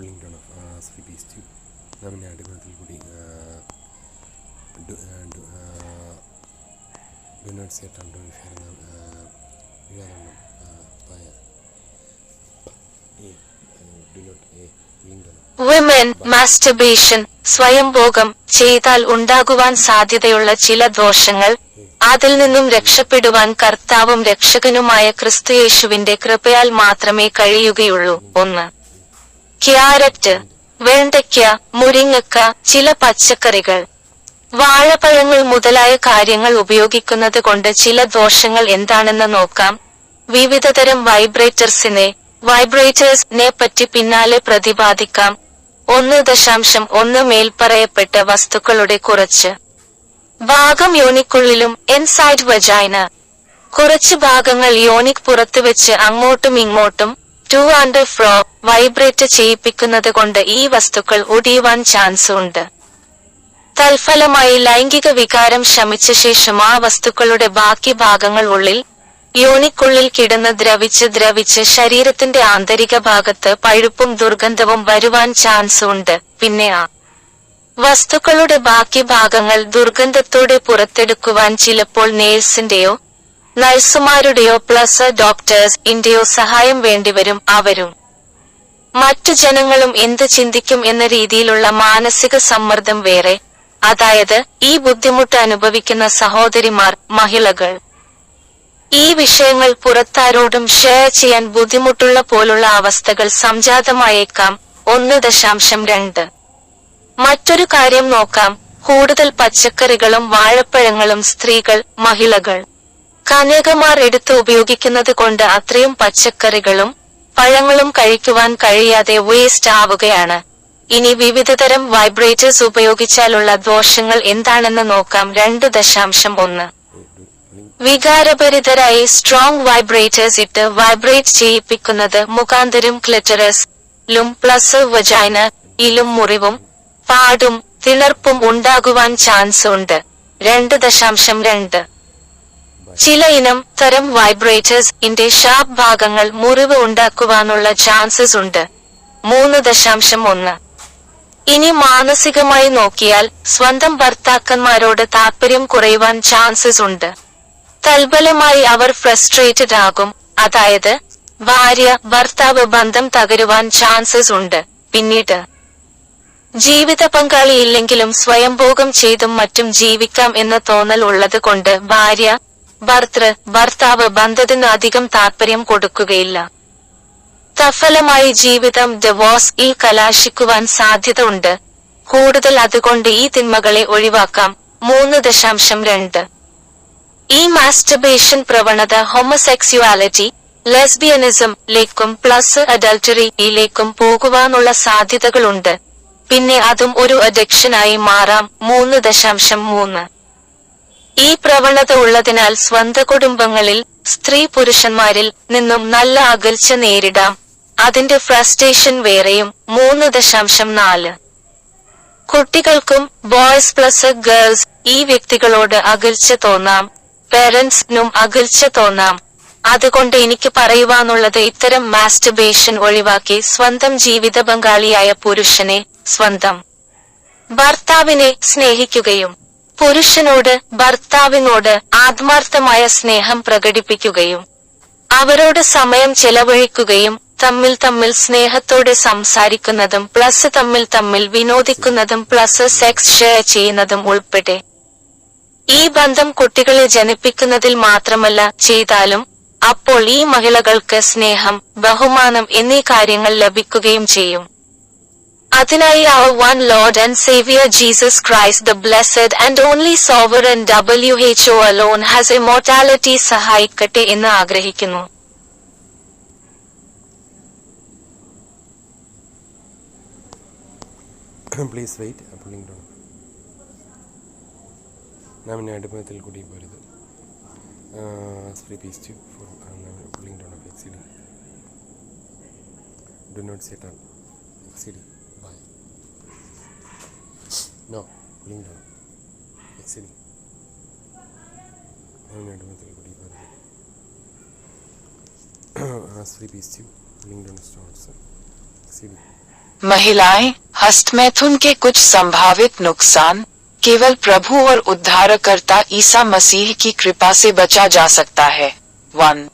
pulling down of three piece tube. നാം ഇനി അടിമത്തിൽ കൂടി do not set and do Women masturbation സ്വയംഭോഗം ചെയ്താൽ ഉണ്ടാകുവാൻ സാധ്യതയുള്ള ചില ദോഷങ്ങൾ, അതിൽ നിന്നും രക്ഷപ്പെടുവാൻ കർത്താവും രക്ഷകനുമായ ക്രിസ്തുയേശുവിന്റെ കൃപയാൽ മാത്രമേ കഴിയുകയുള്ളൂ. 1. ക്യാരറ്റ്, വെണ്ടയ്ക്ക, മുരിങ്ങക്ക, ചില പച്ചക്കറികൾ, വാഴപ്പഴങ്ങൾ മുതലായ കാര്യങ്ങൾ ഉപയോഗിക്കുന്നത് കൊണ്ട് ചില ദോഷങ്ങൾ എന്താണെന്ന് നോക്കാം. വിവിധതരം വൈബ്രേറ്റേഴ്സിനെ പറ്റി പിന്നാലെ പ്രതിപാദിക്കാം. 1.1 മേൽപ്പറയപ്പെട്ട വസ്തുക്കളുടെ കുറച്ച് ഭാഗം യോനിക്കുള്ളിലും ഇൻസൈഡ് വജൈന. കുറച്ച് ഭാഗങ്ങൾ യോനിക് പുറത്തുവെച്ച് അങ്ങോട്ടും ഇങ്ങോട്ടും ടു ആൻഡ് ഫ്രോ വൈബ്രേറ്റ് ചെയ്യിപ്പിക്കുന്നത് കൊണ്ട് ഈ വസ്തുക്കൾ ഒടിയുവാൻ ചാൻസ് ഉണ്ട്. തൽഫലമായി ലൈംഗിക വികാരം ശമിച്ച ശേഷം ആ വസ്തുക്കളുടെ ബാക്കി ഭാഗങ്ങൾ ഉള്ളിൽ യോനിക്കുള്ളിൽ കിടന്ന് ദ്രവിച്ച് ശരീരത്തിന്റെ ആന്തരിക ഭാഗത്ത് പഴുപ്പും ദുർഗന്ധവും വരുവാൻ ചാൻസ് ഉണ്ട്. പിന്നെ ആ വസ്തുക്കളുടെ ബാക്കി ഭാഗങ്ങൾ ദുർഗന്ധത്തോടെ പുറത്തെടുക്കുവാൻ ചിലപ്പോൾ നേഴ്സിന്റെയോ നഴ്സുമാരുടെയോ പ്ലസ് ഡോക്ടേഴ്സിന്റെയോ സഹായം വേണ്ടിവരും. അവരും മറ്റു ജനങ്ങളും എന്ത് ചിന്തിക്കും എന്ന രീതിയിലുള്ള മാനസിക സമ്മർദ്ദം വേറെ. അതായത് ഈ ബുദ്ധിമുട്ട് അനുഭവിക്കുന്ന സഹോദരിമാർ, മഹിളകൾ ഈ വിഷയങ്ങൾ പുറത്താരോടും ഷെയർ ചെയ്യാൻ ബുദ്ധിമുട്ടുള്ള പോലുള്ള അവസ്ഥകൾ സംജാതമായേക്കാം. 1.2 മറ്റൊരു കാര്യം നോക്കാം. കൂടുതൽ പച്ചക്കറികളും വാഴപ്പഴങ്ങളും സ്ത്രീകൾ, മഹിളകൾ, കന്യകമാർ എടുത്ത് ഉപയോഗിക്കുന്നത് കൊണ്ട് അത്രയും പച്ചക്കറികളും പഴങ്ങളും കഴിക്കുവാൻ കഴിയാതെ വേസ്റ്റ് ആവുകയാണ്. ഇനി വിവിധതരം വൈബ്രേറ്റേഴ്സ് ഉപയോഗിച്ചാലുള്ള ദോഷങ്ങൾ എന്താണെന്ന് നോക്കാം. 2.1 വികാരഭരിതരായി സ്ട്രോങ് വൈബ്രേറ്റേഴ്സ് ഇട്ട് വൈബ്രേറ്റ് ചെയ്യിപ്പിക്കുന്നത് മുഖാന്തരം ക്ലിറ്ററസിലും പ്ലസ് വജൈനയിലും മുറിവും പാടും തിണർപ്പും ഉണ്ടാകുവാൻ ചാൻസ് ഉണ്ട്. 2.2 ചില തരം വൈബ്രേറ്റേഴ്സിന്റെ ഷാർപ്പ് ഭാഗങ്ങൾ മുറിവ് ഉണ്ടാക്കുവാനുള്ള ചാൻസസ് ഉണ്ട്. 3.1 ഇനി മാനസികമായി നോക്കിയാൽ സ്വന്തം ഭർത്താക്കന്മാരോട് താല്പര്യം കുറയുവാൻ ചാൻസസ് ഉണ്ട്. തൽഫലമായി അവർ ഫ്രസ്ട്രേറ്റഡ് ആകും. അതായത് ഭാര്യ ഭർത്താവ് ബന്ധം തകരുവാൻ ചാൻസസ് ഉണ്ട്. പിന്നീട് ജീവിത പങ്കാളി ഇല്ലെങ്കിലും സ്വയംഭോഗം ചെയ്തും മറ്റും ജീവിക്കാം എന്ന തോന്നൽ ഉള്ളത് കൊണ്ട് ഭർത്താവ് ബന്ധത്തിന് അധികം താല്പര്യം കൊടുക്കുകയില്ല. തൽഫലമായി ജീവിതം ഡിവോഴ്സിൽ കലാശിക്കുവാൻ സാധ്യത ഉണ്ട്. കൂടുതൽ അതുകൊണ്ട് ഈ തിന്മകളെ ഒഴിവാക്കാം. 3.2 ഈ മാസ്റ്റർബേഷൻ പ്രവണത ഹോമോസെക്സ്വാലിറ്റി, ലെസ്ബിയനിസംലേക്കും പ്ലസ് അഡൾട്ടറിയിലേക്കും പോകുവാനുള്ള സാധ്യതകളുണ്ട്. പിന്നെ അതും ഒരു അഡിക്ഷനായി മാറാം. 3.3 ഈ പ്രവണത ഉള്ളതിനാൽ സ്വന്തം കുടുംബങ്ങളിൽ സ്ത്രീ പുരുഷന്മാരിൽ നിന്നും നല്ല അകൽച്ച നേരിടാം. അതിന്റെ ഫ്രസ്ട്രേഷൻ വേറെയും. 3.4 കുട്ടികൾക്കും ബോയ്സ് പ്ലസ് ഗേൾസ് ഈ വ്യക്തികളോട് അകൽച്ച തോന്നാം. പേരന്റ്സിനും അകൽച്ച തോന്നാം. അതുകൊണ്ട് എനിക്ക് പറയുവാനുള്ളത് ഇത്തരം മാസ്റ്റർബേഷൻ ഒഴിവാക്കി സ്വന്തം ജീവിത പങ്കാളിയായ പുരുഷനെ, സ്വന്തം ഭർത്താവിനെ സ്നേഹിക്കുകയും പുരുഷനോട് ഭർത്താവിനോട് ആത്മാർത്ഥമായ സ്നേഹം പ്രകടിപ്പിക്കുകയും അവരോട് സമയം ചെലവഴിക്കുകയും തമ്മിൽ സ്നേഹത്തോടെ സംസാരിക്കുന്നതും പ്ലസ് തമ്മിൽ വിനോദിക്കുന്നതും പ്ലസ് സെക്സ് ഷെയർ ചെയ്യുന്നതും ഉൾപ്പെടെ ഈ ബന്ധം കുട്ടികളെ ജനിപ്പിക്കുന്നതിൽ മാത്രമല്ല ചെയ്താലും അപ്പോൾ ഈ മഹിളകൾക്ക് സ്നേഹം, ബഹുമാനം എന്നീ കാര്യങ്ങൾ ലഭിക്കുകയും ചെയ്യും. അതിനായി our one Lord and Savior Jesus Christ, the blessed and only sovereign WHO alone has immortality സഹായിക്കട്ടെ എന്ന് ആഗ്രഹിക്കുന്നു. Please wait. Pulling down. നാം ഇനി അടിമത്തിൽ കൂടി പോരുത്. 3 piece tube for pulling down of exceeding. Do not set on exceeding. Bye. No, pulling down exceeding. നാം ഇനി അടിമത്തിൽ കൂടി പോരുത്. 3 piece tube pulling down stones exceeding. महिलाएं, हस्तमैथुन के कुछ संभावित नुकसान। केवल प्रभु और उद्धारकर्ता ईसा मसीह की कृपा से बचा जा सकता है। 1.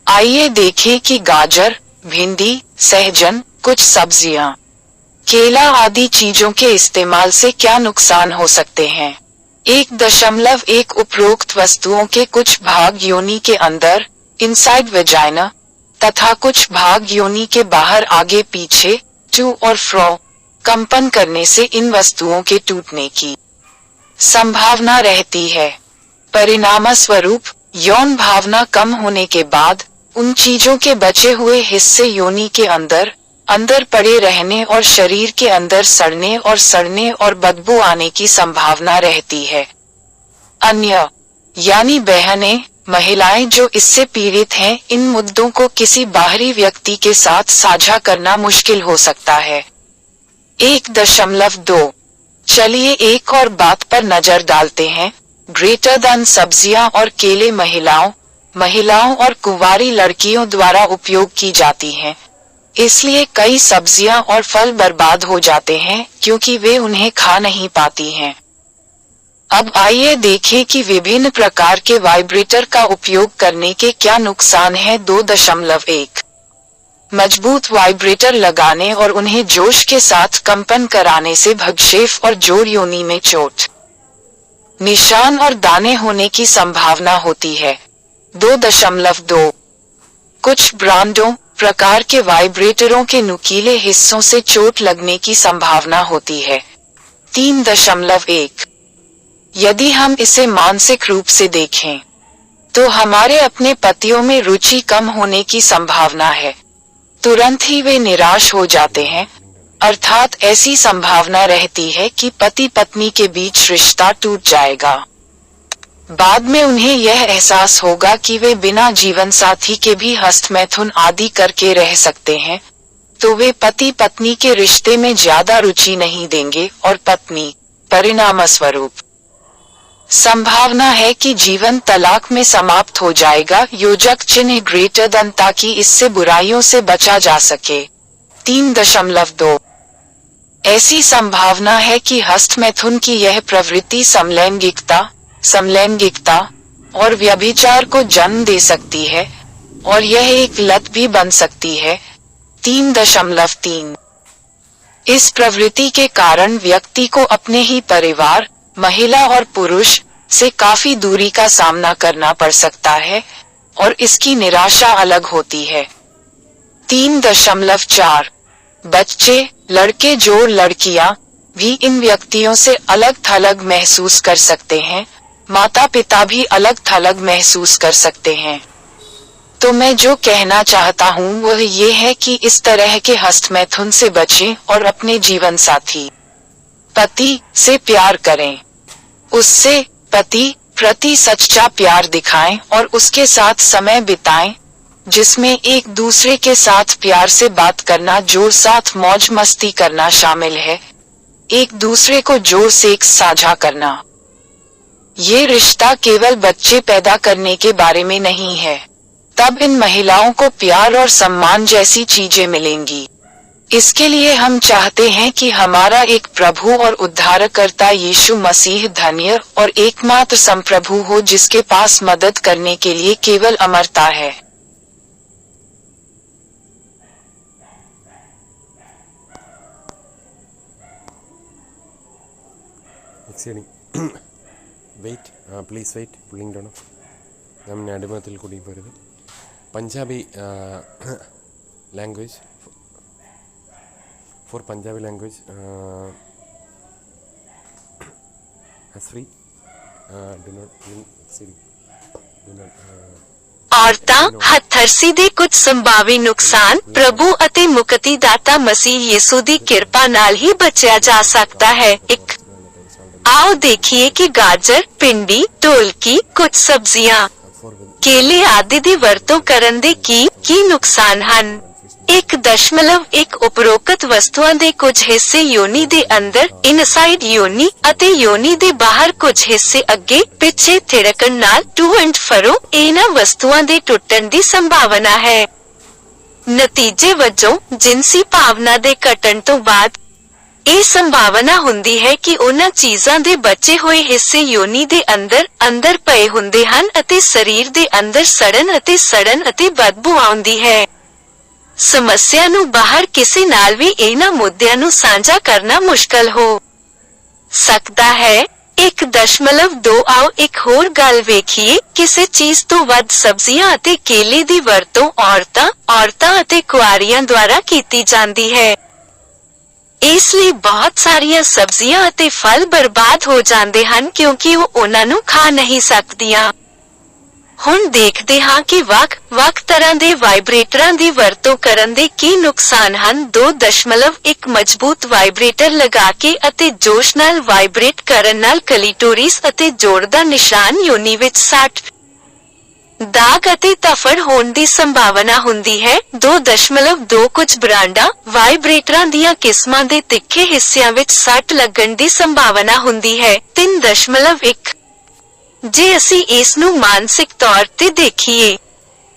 आइए देखें कि गाजर, भिंडी, सहजन, कुछ सब्जियां, केला आदि चीजों के इस्तेमाल से क्या नुकसान हो सकते हैं। 1.1 उपरोक्त वस्तुओं के कुछ भाग योनि के अंदर, इनसाइड वेजाइना, तथा कुछ भाग योनि के बाहर आगे पीछे, टू और फ्रो, कंपन करने से इन वस्तुओं के टूटने की संभावना रहती है। परिणामस्वरूप यौन भावना कम होने के बाद उन चीजों के बचे हुए हिस्से योनि के अंदर पड़े रहने और शरीर के अंदर सड़ने और बदबू आने की संभावना रहती है। अन्य यानी बहनें, महिलाएं जो इससे पीड़ित हैं, इन मुद्दों को किसी बाहरी व्यक्ति के साथ साझा करना मुश्किल हो सकता है। 1.2 चलिए एक और बात पर नजर डालते हैं। ग्रेटर देन सब्जियां और केले महिलाओं और कुंवारी लड़कियों द्वारा उपयोग की जाती हैं। इसलिए कई सब्जियां और फल बर्बाद हो जाते हैं क्योंकि वे उन्हें खा नहीं पाती हैं। अब आइए देखें कि विभिन्न प्रकार के वाइब्रेटर का उपयोग करने के क्या नुकसान हैं। 2.1 मजबूत वाइब्रेटर लगाने और उन्हें जोश के साथ कंपन कराने से भगशेफ और जोड़ योनि में चोट, निशान और दाने होने की संभावना होती है। 2.2 कुछ ब्रांडों प्रकार के वाइब्रेटरों के नुकीले हिस्सों से चोट लगने की संभावना होती है। 3.1 यदि हम इसे मानसिक रूप से देखें तो हमारे अपने पतियों में रुचि कम होने की संभावना है। तुरंत ही वे निराश हो जाते हैं, अर्थात ऐसी संभावना रहती है कि पति पत्नी के बीच रिश्ता टूट जाएगा। बाद में उन्हें यह एहसास होगा कि वे बिना जीवन साथी के भी हस्तमैथुन आदि करके रह सकते हैं, तो वे पति पत्नी के रिश्ते में ज्यादा रुचि नहीं देंगे और पत्नी, परिणामस्वरूप संभावना है कि जीवन तलाक में समाप्त हो जाएगा। योजक चिन्ह ग्रेटर देन ताकि इससे बुराइयों से बचा जा सके। 3.2 ऐसी संभावना है कि हस्तमैथुन की यह प्रवृत्ति समलैंगिकता और व्यभिचार को जन्म दे सकती है और यह एक लत भी बन सकती है। 3.3 इस प्रवृत्ति के कारण व्यक्ति को अपने ही परिवार, महिला और पुरुष से काफी दूरी का सामना करना पड़ सकता है और इसकी निराशा अलग होती है। 3.4 बच्चे, लड़के जोड़ लड़कियां भी इन व्यक्तियों से अलग थलग महसूस कर सकते हैं। माता पिता भी अलग थलग महसूस कर सकते हैं। तो मैं जो कहना चाहता हूँ वह ये है कि इस तरह के हस्तमैथुन से बचें और अपने जीवन साथी पति से प्यार करें। उससे पति प्रति सच्चा प्यार दिखाएं और उसके साथ समय बिताएं, जिसमें एक दूसरे के साथ प्यार से बात करना, जोर साथ मौज मस्ती करना शामिल है, एक दूसरे को जोर सेक्स साझा करना। ये रिश्ता केवल बच्चे पैदा करने के बारे में नहीं है, तब इन महिलाओं को प्यार और सम्मान जैसी चीजें मिलेंगी। इसके लिए हम चाहते हैं कि हमारा एक प्रभु और उद्धारकर्ता यीशु मसीह धन्य और एकमात्र संप्रभु हो, जिसके पास मदद करने के लिए केवल अमरता है। Wait please wait pulling down നമ്മുടെ അടിമത്തിൽ കൂടി പോരുത് Punjabi language for Punjabi language Asri do not ਔਰਤਾਂ ਹੱਥਰਸੀ ਦੇ ਕੁਝ ਸੰਭਾਵੀ ਨੁਕਸਾਨ ਪ੍ਰਭੂ ਅਤੇ ਮੁਕਤੀ ਦਾਤਾ ਮਸੀਹ ਯਿਸੂ ਦੀ ਕਿਰਪਾ ਨਾਲ ਹੀ ਬਚਿਆ ਜਾ ਸਕਦਾ ਹੈ। ਇੱਕ आओ देखिए कि गाजर, पिंडी, ढोलकी, कुछ सब्जियां, केले आदि ਦੀ ਵਰਤੋਂ ਕਰਨ ਦੇ ਕੀ ਨੁਕਸਾਨ ਹਨ। 1.1 ਉਪਰੋਕਤ ਵਸਤੂਆਂ ਦੇ ਕੁਝ ਹਿੱਸੇ ਯੋਨੀ ਦੇ ਅੰਦਰ, ਇਨਸਾਈਡ ਯੋਨੀ ਅਤੇ ਯੋਨੀ ਦੇ ਬਾਹਰ ਕੁਝ ਹਿੱਸੇ ਅੱਗੇ ਪਿੱਛੇ ਥਿੜਕਣ ਨਾਲ ਟੂ ਐਂਡ ਫਰੋ ਇਹਨਾਂ ਵਸਤੂਆਂ ਦੇ ਟੁੱਟਣ ਦੀ ਸੰਭਾਵਨਾ ਹੈ। ਨਤੀਜੇ ਵਜੋਂ ਜਿਨਸੀ ਭਾਵਨਾ ਦੇ ਘਟਣ ਤੋਂ ਬਾਅਦ ਇਹ ਸੰਭਾਵਨਾ ਹੁੰਦੀ ਹੈ ਕਿ ਉਹਨਾਂ ਚੀਜ਼ਾਂ ਦੇ ਬਚੇ ਹੋਏ ਹਿੱਸੇ ਯੋਨੀ ਦੇ ਅੰਦਰ ਪਏ ਹੁੰਦੇ ਹਨ ਅਤੇ ਸਰੀਰ ਦੇ ਅੰਦਰ ਸੜਨ ਅਤੇ ਬਦਬੂ ਆਉਂਦੀ ਹੈ। ਸਮੱਸਿਆ ਨੂੰ ਬਾਹਰ ਕਿਸੇ ਨਾਲ ਵੀ ਇਹਨਾਂ ਮੁੱਦਿਆਂ ਨੂੰ ਸਾਂਝਾ ਕਰਨਾ ਮੁਸ਼ਕਲ ਹੋ ਸਕਦਾ ਹੈ। 1.2 ਆਓ ਇੱਕ ਹੋਰ ਗੱਲ ਵੇਖੀਏ। ਕਿਸੇ ਚੀਜ਼ ਤੋਂ ਵੱਧ ਸਬਜ਼ੀਆਂ ਅਤੇ ਕੇਲੇ ਦੀ ਵਰਤੋਂ ਔਰਤਾਂ ਅਤੇ ਕੁਆਰੀਆਂ ਦੁਆਰਾ ਕੀਤੀ ਜਾਂਦੀ ਹੈ। ਇਸ ਲਈ ਬਹੁਤ ਸਾਰੀਆਂ ਸਬਜ਼ੀਆਂ ਅਤੇ ਫਲ ਬਰਬਾਦ ਹੋ ਜਾਂਦੇ ਹਨ ਕਿਉਂਕਿ ਉਹ ਉਹਨਾਂ ਨੂੰ ਖਾ ਨਹੀਂ ਸਕਦੀਆਂ। ਹੁਣ ਦੇਖਦੇ ਹਾਂ ਕਿ ਵੱਖ-ਵੱਖ ਤਰ੍ਹਾਂ ਦੇ ਵਾਈਬ੍ਰੇਟਰਾਂ ਦੀ ਵਰਤੋਂ ਕਰਨ ਦੇ ਕੀ ਨੁਕਸਾਨ ਹਨ। 2.1 ਮਜ਼ਬੂਤ ਵਾਈਬ੍ਰੇਟਰ ਲਗਾ ਕੇ ਅਤੇ ਜੋਸ਼ ਨਾਲ ਵਾਈਬ੍ਰੇਟ ਕਰਨ ਨਾਲ ਕਲੀਟੋਰਿਸ ਅਤੇ ਜੋੜ ਦਾ ਨਿਸ਼ਾਨ ਯੋਨੀ ਵਿੱਚ ਸੱਟ, ਦਾਗ ਅਤੇ ਧੱਫੜ ਹੋਣ ਦੀ ਸੰਭਾਵਨਾ ਹੁੰਦੀ ਹੈ। 2.2 ਕੁਝ ਬ੍ਰਾਂਡਾਂ ਵਾਈਬ੍ਰੇਟਰਾਂ ਦੀਆਂ ਕਿਸਮਾਂ ਦੇ ਤਿੱਖੇ ਹਿੱਸਿਆਂ ਵਿੱਚ ਸੱਟ ਲੱਗਣ ਦੀ ਸੰਭਾਵਨਾ ਹੁੰਦੀ ਹੈ। 3.1 ਜੇ ਅਸੀਂ ਇਸ ਨੂੰ ਮਾਨਸਿਕ ਤੌਰ ਤੇ ਦੇਖੀਏ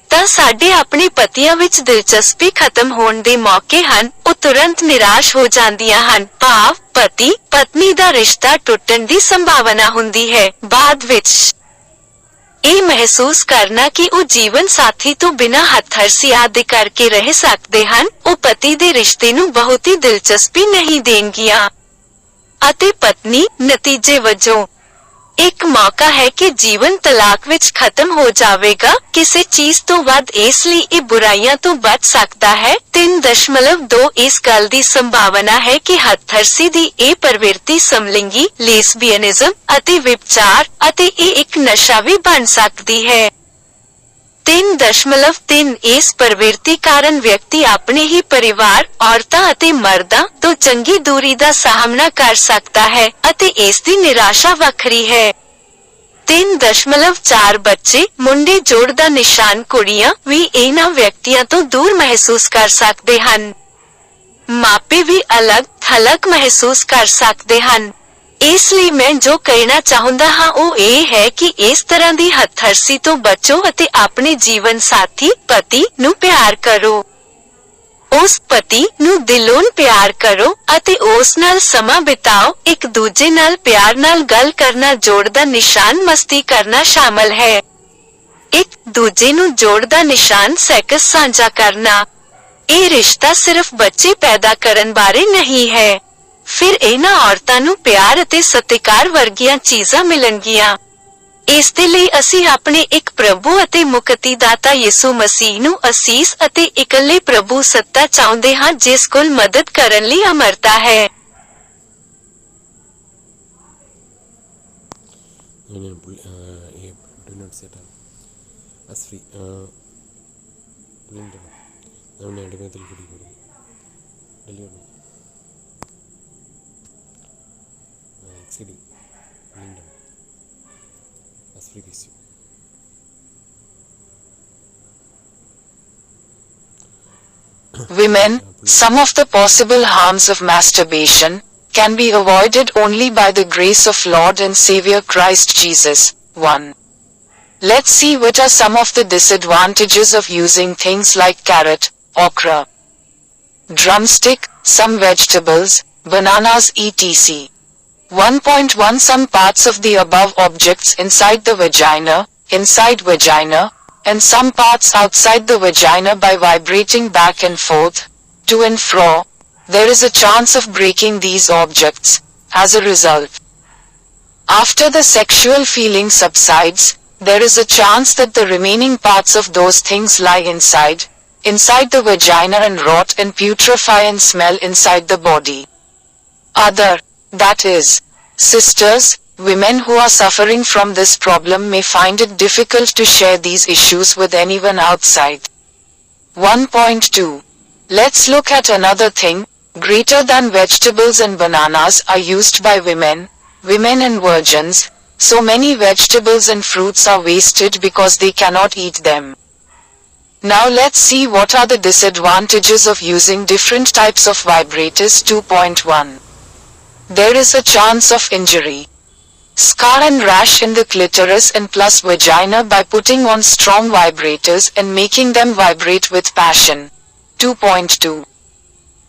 ਤਾਂ ਸਾਡੇ ਆਪਣੇ ਪਤੀਆਂ ਵਿੱਚ ਦਿਲਚਸਪੀ ਖਤਮ ਹੋਣ ਦੇ ਮੌਕੇ ਹਨ। ਉਹ ਤੁਰੰਤ ਨਿਰਾਸ਼ ਹੋ ਜਾਂਦੀਆਂ ਹਨ। ਭਾਵ ਪਤੀ ਪਤਨੀ ਦਾ ਰਿਸ਼ਤਾ ਟੁੱਟਣ ਦੀ ਸੰਭਾਵਨਾ ਹੁੰਦੀ ਹੈ। ਬਾਅਦ ਵਿੱਚ ਇਹ ਮਹਿਸੂਸ ਕਰਨਾ ਕਿ ਉਹ ਜੀਵਨ ਸਾਥੀ ਤੋਂ ਬਿਨਾਂ ਹੱਥਰਸੀ ਆਦਿ ਕਰਕੇ ਰਹਿ ਸਕਦੇ ਹਨ। ਉਹ ਪਤੀ ਦੇ ਰਿਸ਼ਤੇ ਨੂੰ ਬਹੁਤੀ ਦਿਲਚਸਪੀ ਨਹੀਂ ਦੇਣਗੀਆਂ ਅਤੇ ਪਤਨੀ ਨਤੀਜੇ ਵਜੋਂ ਇੱਕ ਮੌਕਾ ਹੈ ਕਿ ਜੀਵਨ ਤਲਾਕ ਵਿੱਚ ਖਤਮ ਹੋ ਜਾਵੇਗਾ। ਕਿਸੇ ਚੀਜ਼ ਤੋਂ ਵੱਧ ਇਸ ਲਈ ਇਹ ਬੁਰਾਈਆਂ ਤੋਂ ਬਚ ਸਕਦਾ ਹੈ। 3.2 ਇਸ ਗੱਲ ਦੀ ਸੰਭਾਵਨਾ ਹੈ ਕਿ ਹੱਥਰਸੀ ਦੀ ਇਹ ਪ੍ਰਵਿਰਤੀ ਸਮਲਿੰਗੀ ਲੇਸਬੀਅਨਿਜ਼ਮ ਅਤੇ ਵਿਭਚਾਰ ਅਤੇ ਇਹ ਇੱਕ ਨਸ਼ਾ ਵੀ ਬਣ ਸਕਦੀ ਹੈ। 3.3 ਇਸ ਪ੍ਰਵਿਰਤੀ ਕਾਰਨ ਵਿਅਕਤੀ ਆਪਣੇ ਹੀ ਪਰਿਵਾਰ, ਔਰਤਾਂ ਅਤੇ ਮਰਦਾਂ ਤੋਂ ਚੰਗੀ ਦੂਰੀ ਦਾ ਸਾਹਮਣਾ ਕਰ ਸਕਦਾ ਹੈ ਅਤੇ ਇਸ ਦੀ ਨਿਰਾਸ਼ਾ ਵੱਖਰੀ ਹੈ। 3.4 ਬੱਚੇ, ਮੁੰਡੇ ਜੋੜ ਦਾ ਨਿਸ਼ਾਨ ਕੁੜੀਆਂ ਵੀ ਇਹਨਾਂ ਵਿਅਕਤੀਆਂ ਤੋਂ ਦੂਰ ਮਹਿਸੂਸ ਕਰ ਸਕਦੇ ਹਨ। ਮਾਪੇ ਵੀ ਅਲੱਗ-ਥਲੱਗ ਮਹਿਸੂਸ ਕਰ ਸਕਦੇ ਹਨ। ਇਸ ਲਈ ਮੈਂ ਜੋ ਕਹਿਣਾ ਚਾਹੁੰਦਾ ਹਾਂ ਉਹ ਇਹ ਹੈ ਕਿ ਇਸ ਤਰ੍ਹਾਂ ਦੀ ਹੱਥਰਸੀ ਤੋਂ ਬਚੋ ਅਤੇ ਆਪਣੇ ਜੀਵਨ ਸਾਥੀ ਪਤੀ ਨੂੰ ਪਿਆਰ ਕਰੋ। ਉਸ ਪਤੀ ਨੂੰ ਦਿਲੋਂ ਪਿਆਰ ਕਰੋ ਅਤੇ ਉਸ ਨਾਲ ਸਮਾਂ ਬਿਤਾਓ। ਇੱਕ ਦੂਜੇ ਨਾਲ ਪਿਆਰ ਨਾਲ ਗੱਲ ਕਰਨਾ ਜੋੜ ਦਾ ਨਿਸ਼ਾਨ ਮਸਤੀ ਕਰਨਾ ਸ਼ਾਮਲ ਹੈ। ਇੱਕ ਦੂਜੇ ਨੂੰ ਜੋੜ ਦਾ ਨਿਸ਼ਾਨ ਸੈਕਸ ਸਾਂਝਾ ਕਰਨਾ। ਇਹ ਰਿਸ਼ਤਾ ਸਿਰਫ ਬੱਚੇ ਪੈਦਾ ਕਰਨ ਬਾਰੇ ਨਹੀਂ ਹੈ। ਫਿਰ ਇਹਨਾਂ ਔਰਤਾਂ ਨੂੰ ਪਿਆਰ ਅਤੇ ਸਤਿਕਾਰ ਵਰਗੀਆਂ ਚੀਜ਼ਾਂ ਮਿਲਣਗੀਆਂ। ਇਸ ਦੇ ਲਈ ਅਸੀਂ ਆਪਣੇ ਇੱਕ ਪ੍ਰਭੂ ਅਤੇ ਮੁਕਤੀਦਾਤਾ ਯਿਸੂ ਮਸੀਹ ਨੂੰ ਅਸੀਸ ਅਤੇ ਇਕੱਲੇ ਪ੍ਰਭੂ ਸੱਤਾ ਚਾਹੁੰਦੇ ਹਾਂ ਜਿਸ ਕੋਲ ਮਦਦ ਕਰਨ ਲਈ ਅਮਰਤਾ ਹੈ। Women, some of the possible harms of masturbation can be avoided only by the grace of Lord and Savior Christ Jesus. 1. Let's see what are some of the disadvantages of using things like carrot, okra, drumstick, some vegetables, bananas etc. 1.1 Some parts of the above objects inside the vagina, and some parts outside the vagina by vibrating back and forth, to and fro, there is a chance of breaking these objects. As a result, after the sexual feeling subsides, there is a chance that the remaining parts of those things lie inside the vagina and rot and putrefy and smell inside the body. That is, sisters, women who are suffering from this problem may find it difficult to share these issues with anyone outside. 1.2 Let's look at another thing. Greater than vegetables and bananas are used by women and virgins, so many vegetables and fruits are wasted because they cannot eat them. Now let's see what are the disadvantages of using different types of vibrators. 2.1 There is a chance of injury, scar and rash in the clitoris and plus vagina by putting on strong vibrators and making them vibrate with passion. 2.2.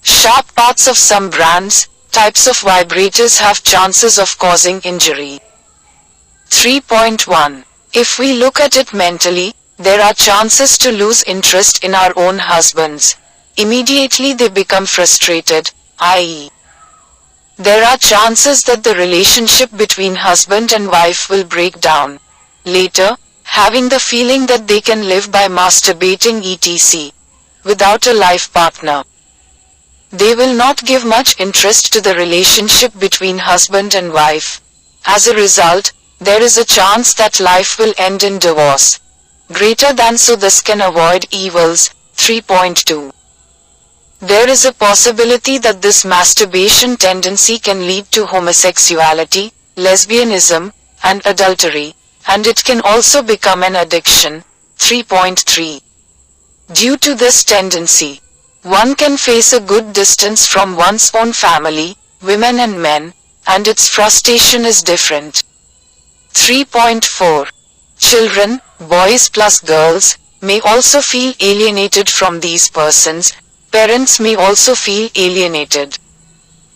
Sharp parts of some brands, types of vibrators have chances of causing injury. 3.1. If we look at it mentally, there are chances to lose interest in our own husbands. Immediately they become frustrated, i.e. there are chances that the relationship between husband and wife will break down. Later, having the feeling that they can live by masturbating etc. without a life partner. They will not give much interest to the relationship between husband and wife. As a result, there is a chance that life will end in divorce. Greater than so this can avoid evils. 3.2. There is a possibility that this masturbation tendency can lead to homosexuality, lesbianism, and adultery, and it can also become an addiction. 3.3. Due to this tendency, one can face a good distance from one's own family, women and men, and its frustration is different. 3.4. Children, boys plus girls, may also feel alienated from these persons. Parents may also feel alienated.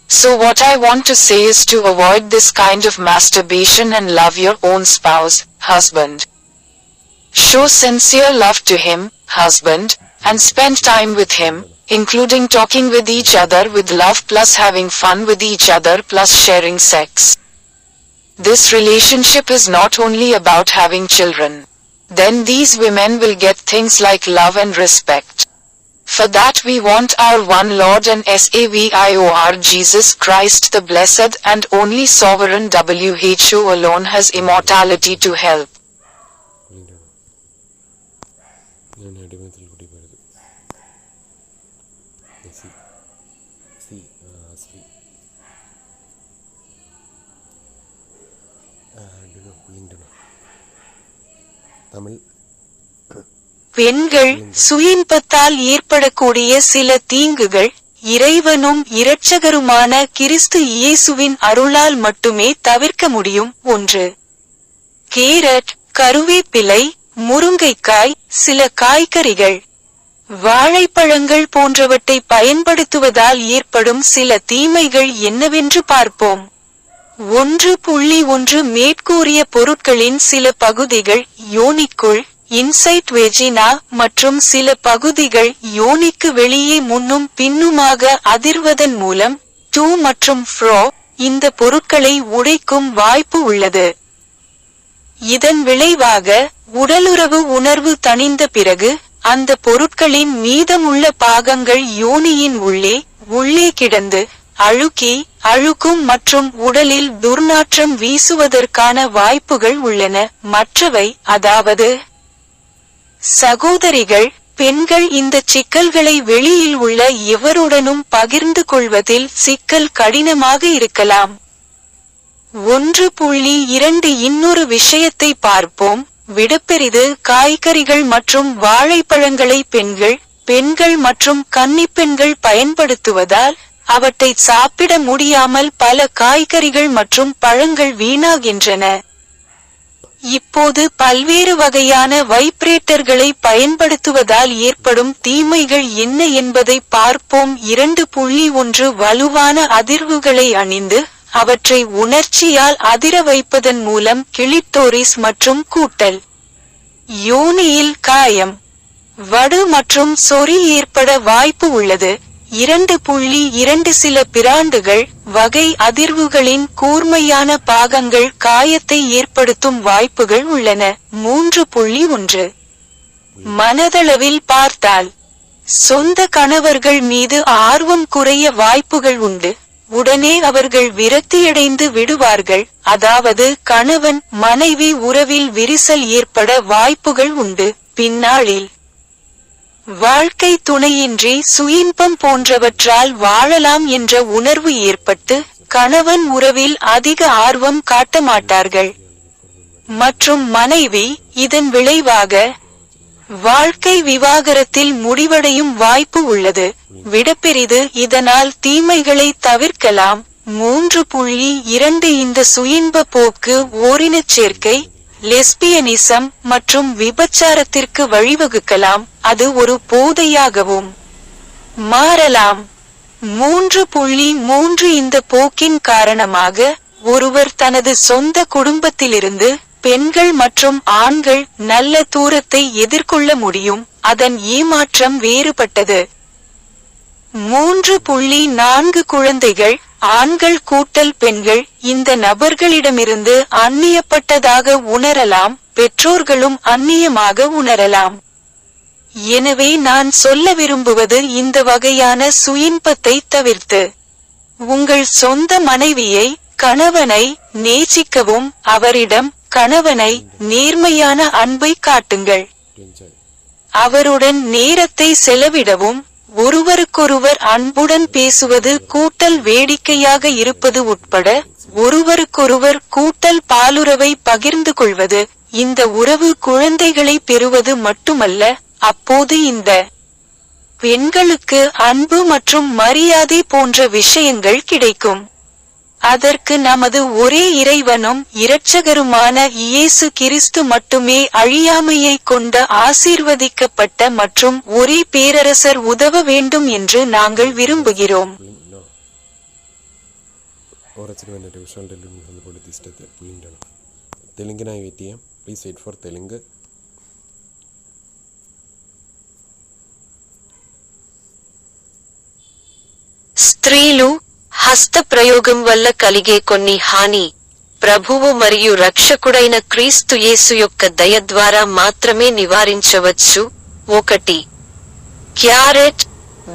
So what I want to say is to avoid this kind of masturbation and love your own spouse, husband. Show sincere love to him, husband, and spend time with him, including talking with each other with love plus having fun with each other plus sharing sex. This relationship is not only about having children. Then these women will get things like love and respect. For that we want our one Lord and Savior Jesus Christ the Blessed and only Sovereign WHO alone has immortality to help. Tamil பெண்கள் சுயின்பத்தால் ஏற்படக்கூடிய சில தீங்குகள் இறைவனும் இரட்சகருமான கிறிஸ்து இயேசுவின் அருளால் மட்டுமே தவிர்க்க முடியும். 1. Carrot, கருவேப்பிலை, முருங்கைக்காய், சில காய்கறிகள், வாழைப்பழங்கள் போன்றவற்றை பயன்படுத்துவதால் ஏற்படும் சில தீமைகள் என்னவென்று பார்ப்போம். 1.1 மேற்கூறிய பொருட்களின் சில பகுதிகள் யோனிக்குள், இன்சைட் வெஜினா, மற்றும் சில பகுதிகள் யோனிக்கு வெளியே முன்னும் பின்னுமாக அதிர்வதன் மூலம் 2 மற்றும் ஃப்ரோ இந்த பொருட்களை உடைக்கும் வாய்ப்பு உள்ளது. இதன் விளைவாக உடலுறவு உணர்வு தணிந்த பிறகு அந்த பொருட்களின் மீதமுள்ள பாகங்கள் யோனியின் உள்ளே கிடந்து அழுக்கும் மற்றும் உடலில் துர்நாற்றம் வீசுவதற்கான வாய்ப்புகள் உள்ளன. மற்றவை, அதாவது சகோதரிகள், பெண்கள் இந்த சிக்கல்களை வெளியில் உள்ள எவருடனும் பகிர்ந்து கொள்வதில் சிக்கல் கடினமாக இருக்கலாம். 1.2 இன்னொரு விஷயத்தை பார்ப்போம். விடப்பெரிது காய்கறிகள் மற்றும் வாழைப்பழங்களை பெண்கள் மற்றும் கன்னிப்பெண்கள் பயன்படுத்துவதால் அவற்றை சாப்பிட முடியாமல் பல காய்கறிகள் மற்றும் பழங்கள் வீணாகின்றன. இப்போது பல்வேறு வகையான வைப்ரேட்டர்களை பயன்படுத்துவதால் ஏற்படும் தீமைகள் என்ன என்பதை பார்ப்போம். 2.1 வலுவான அதிர்வுகளை அணிந்து அவற்றை உணர்ச்சியால் அதிர வைப்பதன் மூலம் கிளிட்டோரிஸ் மற்றும் கூட்டல் யோனியில் காயம், வடு மற்றும் சொறி ஏற்பட வாய்ப்பு உள்ளது. 2.2 சில பிராண்டுகள் வகை அதிர்வுகளின் கூர்மையான பாகங்கள் காயத்தை ஏற்படுத்தும் வாய்ப்புகள் உள்ளன. 3.1 மனதளவில் பார்த்தால் சொந்த கணவர்கள் மீது ஆர்வம் குறைய வாய்ப்புகள் உண்டு. உடனே அவர்கள் விரக்தியடைந்து விடுவார்கள், அதாவது கணவன் மனைவி உறவில் விரிசல் ஏற்பட வாய்ப்புகள் உண்டு. பின்னாளில் வாழ்க்கை துணையின்றி சுயின்பம் போன்றவற்றால் வாழலாம் என்ற உணர்வு ஏற்பட்டு கணவன் உறவில் அதிக ஆர்வம் காட்ட மாட்டார்கள். மற்றும் மனைவி இதன் விளைவாக வாழ்க்கை விவாகரத்தில் முடிவடையும் வாய்ப்பு உள்ளது. விடப்பெரிது இதனால் தீமைகளை தவிர்க்கலாம். 3.2 இந்த சுயின்ப போக்கு ஓரினச் சேர்க்கை, லெஸ்பியனிசம் மற்றும் விபச்சாரத்திற்கு வழிவகுக்கலாம். அது ஒரு போதையாகவும் மாறலாம். 3.3 இந்த போக்கின் காரணமாக ஒருவர் தனது சொந்த குடும்பத்திலிருந்து பெண்கள் மற்றும் ஆண்கள் நல்ல தூரத்தை எதிர்கொள்ள முடியும். அதன் ஏமாற்றம் வேறுபட்டது. 3.4 குழந்தைகள் ஆண்கள் கூட்டல் பெண்கள் இந்த நபர்களிடமிருந்து அந்நியப்பட்டதாக உணரலாம். பெற்றோர்களும் அந்நியமாக உணரலாம். எனவே நான் சொல்ல விரும்புவது இந்த வகையான சுயின்பத்தை தவிர்த்து உங்கள் சொந்த மனைவியை கணவனை நேசிக்கவும் அவரிடம் கணவனை நேர்மையான அன்பை காட்டுங்கள். அவருடன் நேரத்தை செலவிடவும் ஒருவருக்கொருவர் அன்புடன் பேசுவது கூட்டல் வேடிக்கையாக இருப்பது உட்பட ஒருவருக்கொருவர் கூட்டல் பாலுறவை பகிர்ந்து கொள்வது இந்த உறவு குழந்தைகளை பெறுவது மட்டுமல்ல, அப்போது இந்த பெண்களுக்கு அன்பு மற்றும் மரியாதை போன்ற விஷயங்கள் கிடைக்கும். அதற்கு நமது ஒரே இறைவனும் இரட்சகருமான இயேசு கிறிஸ்து மட்டுமே அழியாமையை கொண்ட ஆசீர்வதிக்கப்பட்ட மற்றும் ஒரே பேரரசர் உதவ வேண்டும் என்று நாங்கள் விரும்புகிறோம். స్త్రీలు హస్తప్రయోగం వల్ల కలిగే కొన్ని హాని ప్రభువు మరియు రక్షకుడైన క్రీస్తు యేసు యొక్క దయ ద్వారా మాత్రమే నివారించవచ్చు. 1. క్యారెట్,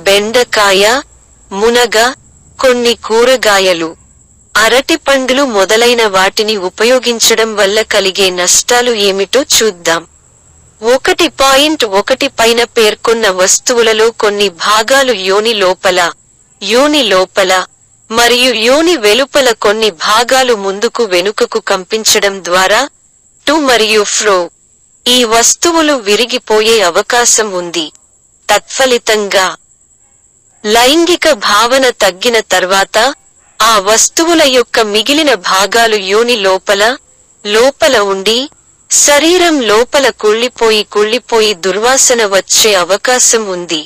బెండకాయ, మునగ, కొన్ని కూరగాయలు, అరటి పండ్లు మొదలైన వాటిని ఉపయోగించడం వల్ల కలిగే నష్టాలు ఏమిటో చూద్దాం. 1.1 పైన పేర్కొన్న వస్తువులలో కొన్ని భాగాలు యోని లోపల మరియు యోని వెలుపల కొన్ని భాగాలు ముందుకు వెనుకకు కంపించడం ద్వారా టు మరియు ఫ్రో ఈ వస్తువులు విరిగిపోయే అవకాశం ఉంది. తత్ఫలితంగా లైంగిక భావన తగ్గిన తర్వాత ఆ వస్తువుల యొక్క మిగిలిన భాగాలు యోని లోపల ఉండి శరీరం లోపల కుళ్ళిపోయి దుర్వాసన వచ్చే అవకాశం ఉంది.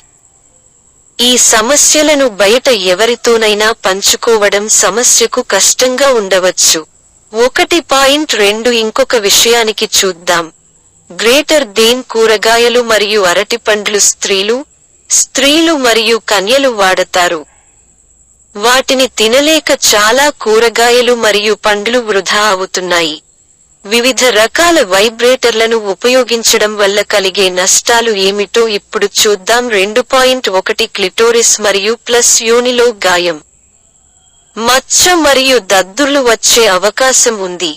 ఈ సమస్యలను బయట ఎవరితోనైనా పంచుకోవడం సమస్యకు కష్టంగా ఉండవచ్చు. 1.2 ఇంకొక విషయానికి చూద్దాం. గ్రేటర్ దేన్ కూరగాయలు మరియు అరటిపండ్లు స్త్రీలు మరియు కన్యలు వాడతారు. వాటిని తినలేక చాలా కూరగాయలు మరియు పండ్లు వృధా అవుతున్నాయి. వివిధ రకాల వైబ్రేటర్లను ఉపయోగించడం వల్ల కలిగే నష్టాలు ఏమిటో ఇప్పుడు చూద్దాం. 2.1 క్లిటోరిస్ మరియు ప్లస్ యోనిలో గాయం, మచ్చ మరియు దద్దుర్లు వచ్చే అవకాశం ఉంది.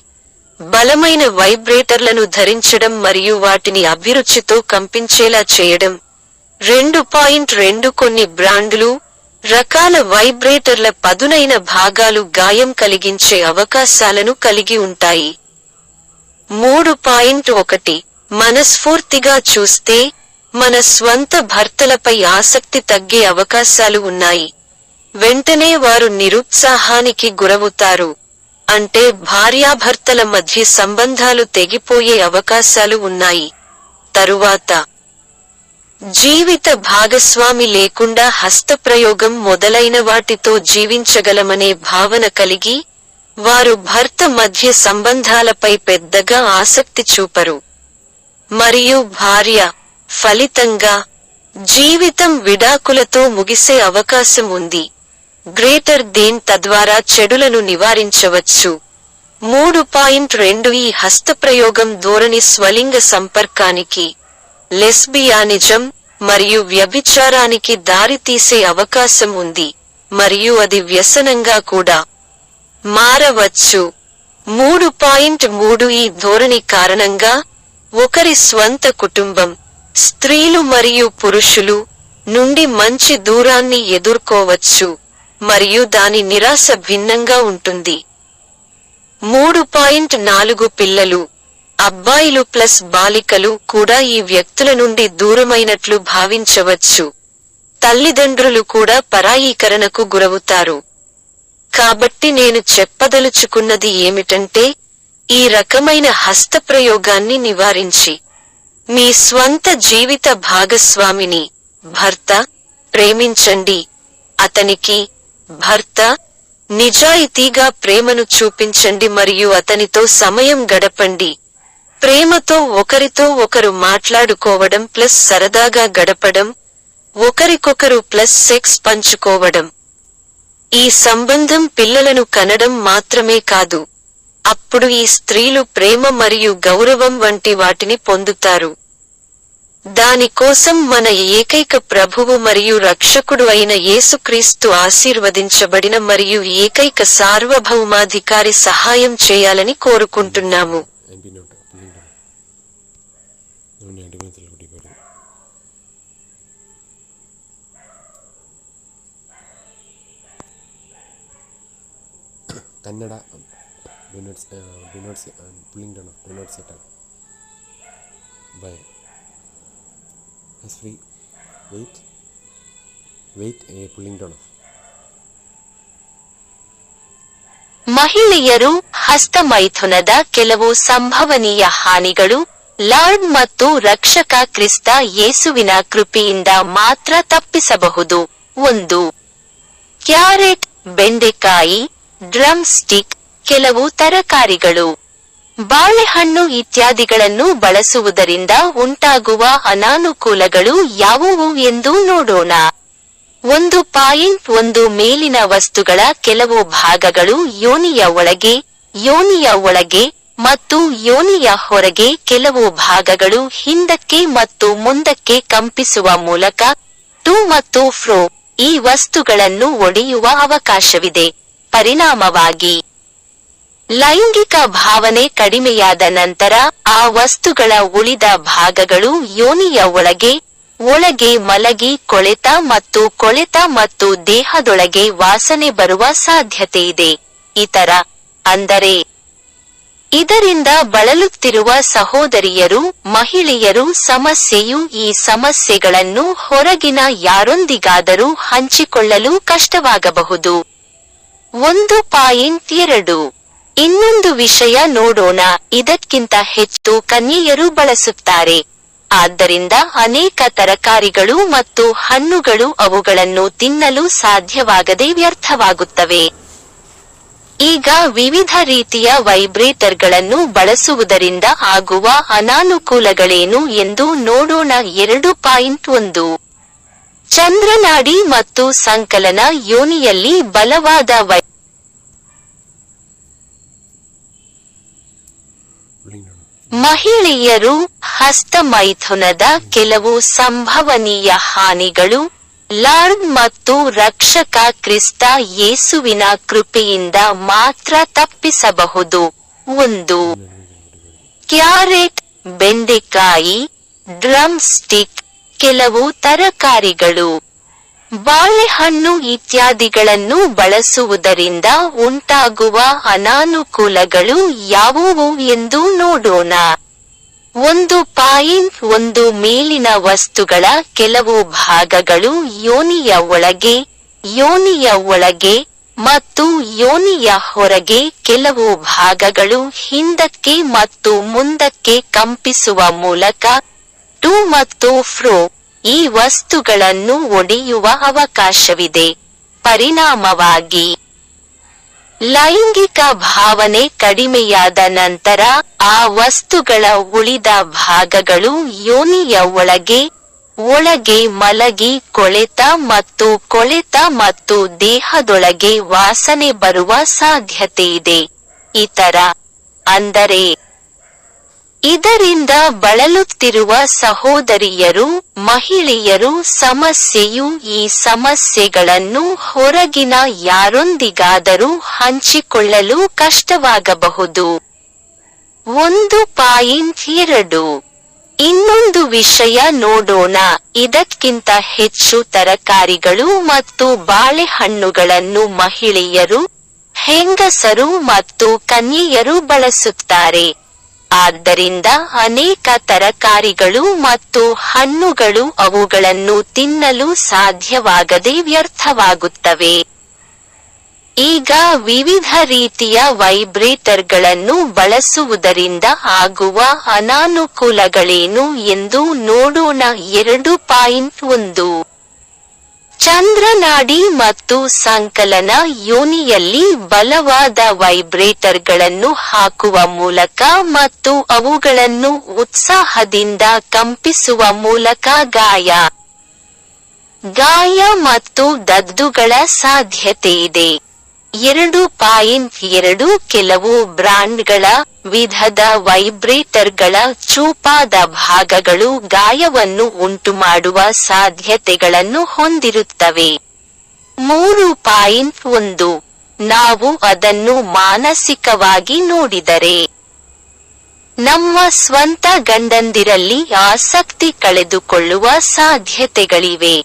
బలమైన వైబ్రేటర్లను ధరించడం మరియు వాటిని అభిరుచితో కంపించేలా చేయడం. 2.2 కొన్ని బ్రాండ్లు రకాల వైబ్రేటర్ల పదునైన భాగాలు గాయం కలిగించే అవకాశాలను కలిగి ఉంటాయి. 3.1 మనస్ఫూర్తిగా చూస్తే మన స్వంత భర్తలపై ఆసక్తి తగ్గే అవకాశాలు ఉన్నాయి. వెంటనే వారు నిరుత్సాహానికి గురవుతారు. అంటే భార్యాభర్తల మధ్య సంబంధాలు తెగిపోయే అవకాశాలు ఉన్నాయి. తరువాత జీవిత భాగస్వామి లేకుండా హస్తప్రయోగం మొదలైన వాటితో జీవించగలమనే భావన కలిగి వారు భర్త మధ్య సంబంధాలపై పెద్దగా ఆసక్తి చూపరు. మరియు భార్య ఫలితంగా జీవితం విడాకులతో ముగిసే అవకాశం ఉంది. గ్రేటర్ దేన్ తద్వారా చెడులను నివారించవచ్చు. 3.2 ఈ హస్తప్రయోగం ధోరణి స్వలింగ సంపర్కానికి, లెస్బియానిజం మరియు వ్యభిచారానికి దారితీసే అవకాశం ఉంది మరియు అది వ్యసనంగా కూడా మారవచ్చు. 3.3 ఈ ధోరణి కారణంగా ఒకరి స్వంత కుటుంబం, స్త్రీలు మరియు పురుషులు నుండి మంచి దూరాన్ని ఎదుర్కోవచ్చు మరియు దాని నిరాశ భిన్నంగా ఉంటుంది. 3.4 పిల్లలు, అబ్బాయిలు ప్లస్ బాలికలు కూడా ఈ వ్యక్తుల నుండి దూరమైనట్లు భావించవచ్చు. తల్లిదండ్రులు కూడా పరాయీకరణకు గురవుతారు. కాబట్టి నేను చెప్పదలుచుకున్నది ఏమిటంటే, ఈ రకమైన హస్తప్రయోగాన్ని నివారించి మీ స్వంత జీవిత భాగస్వామిని, భర్త, ప్రేమించండి. అతనికి భర్త నిజాయితీగా ప్రేమను చూపించండి మరియు అతనితో సమయం గడపండి. ప్రేమతో ఒకరితో ఒకరు మాట్లాడుకోవడం ప్లస్ సరదాగా గడపడం, ఒకరికొకరు ప్లస్ సెక్స్ పంచుకోవడం. ఈ సంబంధం పిల్లలను కనడం మాత్రమే కాదు. అప్పుడు ఈ స్త్రీలు ప్రేమ మరియు గౌరవం వంటి వాటిని పొందుతారు. దానికోసం మన ఏకైక ప్రభువు మరియు రక్షకుడు అయిన యేసుక్రీస్తు ఆశీర్వదించబడిన మరియు ఏకైక సార్వభౌమాధికారి సహాయం చేయాలని కోరుకుంటున్నాము. Kannada pulling down do not settle by free wait pulling down of. ಮಹಿಳೆಯರು ಹಸ್ತಮೈಥುನದ ಕೆಲವು ಸಂಭವನೀಯ ಹಾನಿಗಳು ಲಾರ್ಡ್ ಮತ್ತು ರಕ್ಷಕ ಕ್ರಿಸ್ತ ಯೇಸುವಿನ ಕೃಪೆಯಿಂದ ಮಾತ್ರ ತಪ್ಪಿಸಬಹುದು. 1. ಕ್ಯಾರೆಟ್, ಬೆಂಡೆಕಾಯಿ, ಡ್ರಮ್ ಸ್ಟಿಕ್, ಕೆಲವು ತರಕಾರಿಗಳು, ಬಾಳೆಹಣ್ಣು ಇತ್ಯಾದಿಗಳನ್ನು ಬಳಸುವುದರಿಂದ ಉಂಟಾಗುವ ಅನಾನುಕೂಲಗಳು ಯಾವುವು ಎಂದು ನೋಡೋಣ. 1.1 ಮೇಲಿನ ವಸ್ತುಗಳ ಕೆಲವು ಭಾಗಗಳು ಯೋನಿಯ ಒಳಗೆ ಮತ್ತು ಯೋನಿಯ ಹೊರಗೆ ಕೆಲವು ಭಾಗಗಳು ಹಿಂದಕ್ಕೆ ಮತ್ತು ಮುಂದಕ್ಕೆ ಕಂಪಿಸುವ ಮೂಲಕ ಟು ಮತ್ತು ಫ್ರೋ ಈ ವಸ್ತುಗಳನ್ನು ಒಡೆಯುವ ಅವಕಾಶವಿದೆ. ಪರಿಣಾಮವಾಗಿ ಲೈಂಗಿಕ ಭಾವನೆ ಕಡಿಮೆಯಾದ ನಂತರ ಆ ವಸ್ತುಗಳ ಉಳಿದ ಭಾಗಗಳು ಯೋನಿಯ ಒಳಗೆ ಮಲಗಿ ಕೊಳೆತ ಮತ್ತು ದೇಹದೊಳಗೆ ವಾಸನೆ ಬರುವ ಸಾಧ್ಯತೆಯಿದೆ. ಅಂದರೆ ಇದರಿಂದ ಬಳಲುತ್ತಿರುವ ಸಹೋದರಿಯರು, ಮಹಿಳೆಯರು ಸಮಸ್ಯೆಯು ಈ ಸಮಸ್ಯೆಗಳನ್ನು ಹೊರಗಿನ ಯಾರೊಂದಿಗಾದರೂ ಹಂಚಿಕೊಳ್ಳಲು ಕಷ್ಟವಾಗಬಹುದು. 1.2 ಇನ್ನೊಂದು ವಿಷಯ ನೋಡೋಣ. ಇದಕ್ಕಿಂತ ಹೆಚ್ಚು ಕನ್ಯೆಯರು ಬಳಸುತ್ತಾರೆ. ಆದ್ದರಿಂದ ಅನೇಕ ತರಕಾರಿಗಳು ಮತ್ತು ಹಣ್ಣುಗಳು ಅವುಗಳನ್ನು ತಿನ್ನಲು ಸಾಧ್ಯವಾಗದೆ ವ್ಯರ್ಥವಾಗುತ್ತವೆ. ಈಗ ವಿವಿಧ ರೀತಿಯ ವೈಬ್ರೇಟರ್ಗಳನ್ನು ಬಳಸುವುದರಿಂದ ಆಗುವ ಅನಾನುಕೂಲಗಳೇನು ಎಂದು ನೋಡೋಣ. 2.1 ಚಂದ್ರನಾಡಿ ಮತ್ತು ಸಂಕಲನ ಯೋನಿಯಲ್ಲಿ ಬಲವಾದ ಮಹಿಳೆಯರು ಹಸ್ತಮೈಥುನದ ಕೆಲವು ಸಂಭವನೀಯ ಹಾನಿಗಳು ಲಾರ್ಡ್ ಮತ್ತು ರಕ್ಷಕ ಕ್ರಿಸ್ತ ಯೇಸುವಿನ ಕೃಪೆಯಿಂದ ಮಾತ್ರ ತಪ್ಪಿಸಬಹುದು. 1. ಕ್ಯಾರೆಟ್, ಬೆಂಡೆಕಾಯಿ, ಡ್ರಮ್ ಸ್ಟಿಕ್, ಕೆಲವು ತರಕಾರಿಗಳು, ಬಾಳೆಹಣ್ಣು ಇತ್ಯಾದಿಗಳನ್ನು ಬಳಸುವುದರಿಂದ ಉಂಟಾಗುವ ಅನಾನುಕೂಲಗಳು ಯಾವುವು ಎಂದು ನೋಡೋಣ. 1.1 ಮೇಲಿನ ವಸ್ತುಗಳ ಕೆಲವು ಭಾಗಗಳು ಯೋನಿಯ ಒಳಗೆ ಮತ್ತು ಯೋನಿಯ ಹೊರಗೆ ಕೆಲವು ಭಾಗಗಳು ಹಿಂದಕ್ಕೆ ಮತ್ತು ಮುಂದಕ್ಕೆ ಕಂಪಿಸುವ ಮೂಲಕ ಟು ಮತ್ತು ಫ್ರೋ ಈ ವಸ್ತುಗಳನ್ನು ಒಡೆಯುವ ಅವಕಾಶವಿದೆ. ಪರಿಣಾಮವಾಗಿ ಲೈಂಗಿಕ ಭಾವನೆ ಕಡಿಮೆಯಾದ ನಂತರ ಆ ವಸ್ತುಗಳ ಉಳಿದ ಭಾಗಗಳು ಯೋನಿಯ ಒಳಗೆ ಮಲಗಿ ಕೊಳೆತ ಮತ್ತು ದೇಹದೊಳಗೆ ವಾಸನೆ ಬರುವ ಸಾಧ್ಯತೆಯಿದೆ. ಅಂದರೆ ಇದರಿಂದ ಬಳಲುತ್ತಿರುವ ಸಹೋದರಿಯರು, ಮಹಿಳೆಯರು ಸಮಸ್ಯೆಯು ಈ ಸಮಸ್ಯೆಗಳನ್ನು ಹೊರಗಿನ ಯಾರೊಂದಿಗಾದರೂ ಹಂಚಿಕೊಳ್ಳಲು ಕಷ್ಟವಾಗಬಹುದು. 1.2 ಇನ್ನೊಂದು ವಿಷಯ ನೋಡೋಣ. ಇದಕ್ಕಿಂತ ಹೆಚ್ಚು ತರಕಾರಿಗಳು ಮತ್ತು ಬಾಳೆಹಣ್ಣುಗಳನ್ನು ಮಹಿಳೆಯರು, ಹೆಂಗಸರು ಮತ್ತು ಕನ್ಯೆಯರು ಬಳಸುತ್ತಾರೆ. ಆದ್ದರಿಂದ ಅನೇಕ ತರಕಾರಿಗಳು ಮತ್ತು ಹಣ್ಣುಗಳು ಅವುಗಳನ್ನು ತಿನ್ನಲು ಸಾಧ್ಯವಾಗದೆ ವ್ಯರ್ಥವಾಗುತ್ತವೆ. ಈಗ ವಿವಿಧ ರೀತಿಯ ವೈಬ್ರೇಟರ್ಗಳನ್ನು ಬಳಸುವುದರಿಂದ ಆಗುವ ಅನಾನುಕೂಲಗಳೇನು ಎಂದು ನೋಡೋಣ. 2.1 ಚಂದ್ರನಾಡಿ ಮತ್ತು ಸಂಕಲನ ಯೋನಿಯಲ್ಲಿ ಬಲವಾದ ವೈಬ್ರೇಟರ್ಗಳನ್ನು ಹಾಕುವ ಮೂಲಕ ಮತ್ತು ಅವುಗಳನ್ನು ಉತ್ಸಾಹದಿಂದ ಕಂಪಿಸುವ ಮೂಲಕ ಗಾಯ ಮತ್ತು ದದ್ದುಗಳ ಸಾಧ್ಯತೆಯಿದೆ. 2.2 ಕೆಲವು ಬ್ರಾಂಡ್ಗಳ ವಿಧದ ವೈಬ್ರೇಟರ್ಗಳ ಚೂಪಾದ ಭಾಗಗಳು ಗಾಯವನ್ನು ಉಂಟುಮಾಡುವ ಸಾಧ್ಯತೆಗಳನ್ನು ಹೊಂದಿರುತ್ತವೆ. 3.1 ನಾವು ಅದನ್ನು ಮಾನಸಿಕವಾಗಿ ನೋಡಿದರೆ ನಮ್ಮ ಸ್ವಂತ ಗಂಡಂದಿರಲ್ಲಿ ಆಸಕ್ತಿ ಕಳೆದುಕೊಳ್ಳುವ ಸಾಧ್ಯತೆಗಳಿವೆ.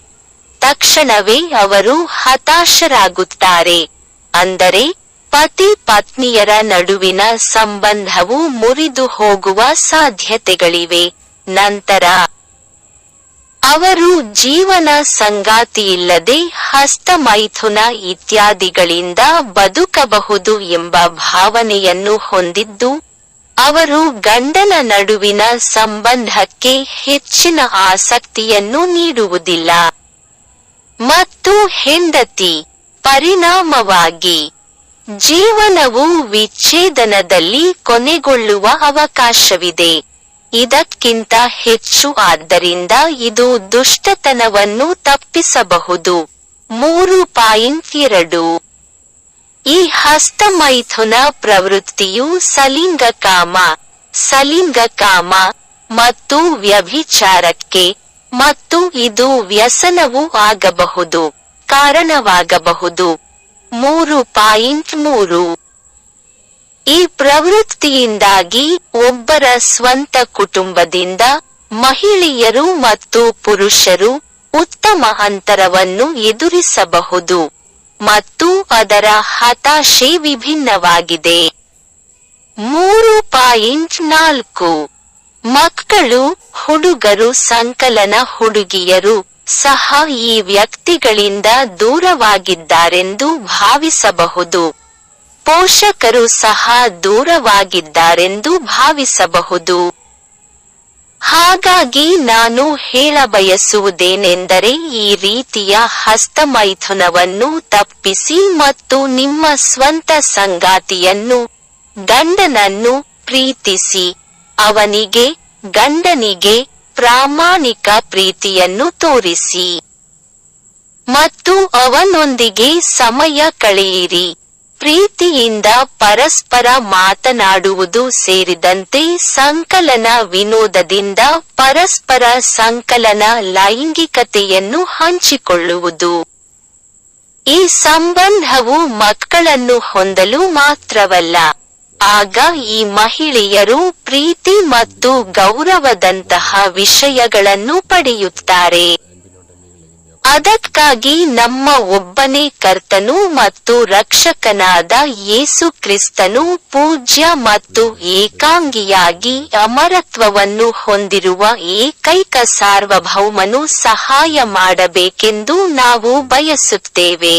ತಕ್ಷಣವೇ ಅವರು ಹತಾಶರಾಗುತ್ತಾರೆ. ಅಂದರೆ ಪತಿ ಪತ್ನಿಯರ ನಡುವಿನ ಸಂಬಂಧವು ಮುರಿದು ಹೋಗುವ ಸಾಧ್ಯತೆಗಳಿವೆ. ನಂತರ ಅವರು ಜೀವನ ಸಂಗಾತಿಯಿಲ್ಲದೆ ಹಸ್ತಮೈಥುನ ಇತ್ಯಾದಿಗಳಿಂದ ಬದುಕಬಹುದು ಎಂಬ ಭಾವನೆಯನ್ನು ಹೊಂದಿದ್ದು, ಅವರು ಗಂಡನ ನಡುವಿನ ಸಂಬಂಧಕ್ಕೆ ಹೆಚ್ಚಿನ ಆಸಕ್ತಿಯನ್ನು ನೀಡುವುದಿಲ್ಲ. ಮತ್ತು ಹೆಂಡತಿ ಪರಿಣಾಮವಾಗಿ ಜೀವನವು ವಿಚ್ಛೇದನದಲ್ಲಿ ಕೊನೆಗೊಳ್ಳುವ ಅವಕಾಶವಿದೆ. ಇದಕ್ಕಿಂತ ಹೆಚ್ಚು ಆದ್ದರಿಂದ ಇದು ದುಷ್ಟತನವನ್ನು ತಪ್ಪಿಸಬಹುದು. 3.2 ಈ ಹಸ್ತಮೈಥುನ ಪ್ರವೃತ್ತಿಯು ಸಲಿಂಗಕಾಮ ಮತ್ತು ವ್ಯಭಿಚಾರಕ್ಕೆ ಮತ್ತು ಇದು ವ್ಯಸನವೂ ಆಗಬಹುದು ಕಾರಣವಾಗಬಹುದು. 3.3 ಈ ಪ್ರವೃತ್ತಿಯಿಂದಾಗಿ ಒಬ್ಬರ ಸ್ವಂತ ಕುಟುಂಬದಿಂದ ಮಹಿಳೆಯರು ಮತ್ತು ಪುರುಷರು ಉತ್ತಮ ಅಂತರವನ್ನು ಎದುರಿಸಬಹುದು ಮತ್ತು ಅದರ ಹತಾಶೆ ವಿಭಿನ್ನವಾಗಿದೆ. 3.4 ಮಕ್ಕಳು, ಹುಡುಗರು, ಸಂಕಲನ ಹುಡುಗಿಯರು ಸಹ ಈ ವ್ಯಕ್ತಿಗಳಿಂದ ದೂರವಾಗಿದ್ದಾರೆಂದು ಭಾವಿಸಬಹುದು. ಪೋಷಕರು ಸಹ ದೂರವಾಗಿದ್ದಾರೆಂದು ಭಾವಿಸಬಹುದು. ಹಾಗಾಗಿ ನಾನು ಹೇಳಬಯಸುವುದೇನೆಂದರೆ ಈ ರೀತಿಯ ಹಸ್ತಮೈಥುನವನ್ನು ತಪ್ಪಿಸಿ ಮತ್ತು ನಿಮ್ಮ ಸ್ವಂತ ಸಂಗಾತಿಯನ್ನು, ಗಂಡನನ್ನು ಪ್ರೀತಿಸಿ, ಅವನಿಗೆ, ಗಂಡನಿಗೆ ಪ್ರಾಮಾಣಿಕ ಪ್ರೀತಿಯನ್ನು ತೋರಿಸಿ ಮತ್ತು ಅವನೊಂದಿಗೆ ಸಮಯ ಕಳೆಯಿರಿ. ಪ್ರೀತಿಯಿಂದ ಪರಸ್ಪರ ಮಾತನಾಡುವುದು ಸೇರಿದಂತೆ ಸಂಕಲನ ವಿನೋದದಿಂದ ಪರಸ್ಪರ ಸಂಕಲನ ಲೈಂಗಿಕತೆಯನ್ನು ಹಂಚಿಕೊಳ್ಳುವುದು. ಈ ಸಂಬಂಧವು ಮಕ್ಕಳನ್ನು ಹೊಂದಲು ಮಾತ್ರವಲ್ಲ, ಆಗ ಈ ಮಹಿಳೆಯರು ಪ್ರೀತಿ ಮತ್ತು ಗೌರವದಂತಹ ವಿಷಯಗಳನ್ನು ಪಡೆಯುತ್ತಾರೆ. ಅದಕ್ಕಾಗಿ ನಮ್ಮ ಒಬ್ಬನೇ ಕರ್ತನು ಮತ್ತು ರಕ್ಷಕನಾದ ಯೇಸು ಕ್ರಿಸ್ತನು ಪೂಜ್ಯ ಮತ್ತು ಏಕಾಂಗಿಯಾಗಿ ಅಮರತ್ವವನ್ನು ಹೊಂದಿರುವ ಏಕೈಕ ಸಾರ್ವಭೌಮನು ಸಹಾಯ ಮಾಡಬೇಕೆಂದು ನಾವು ಬಯಸುತ್ತೇವೆ.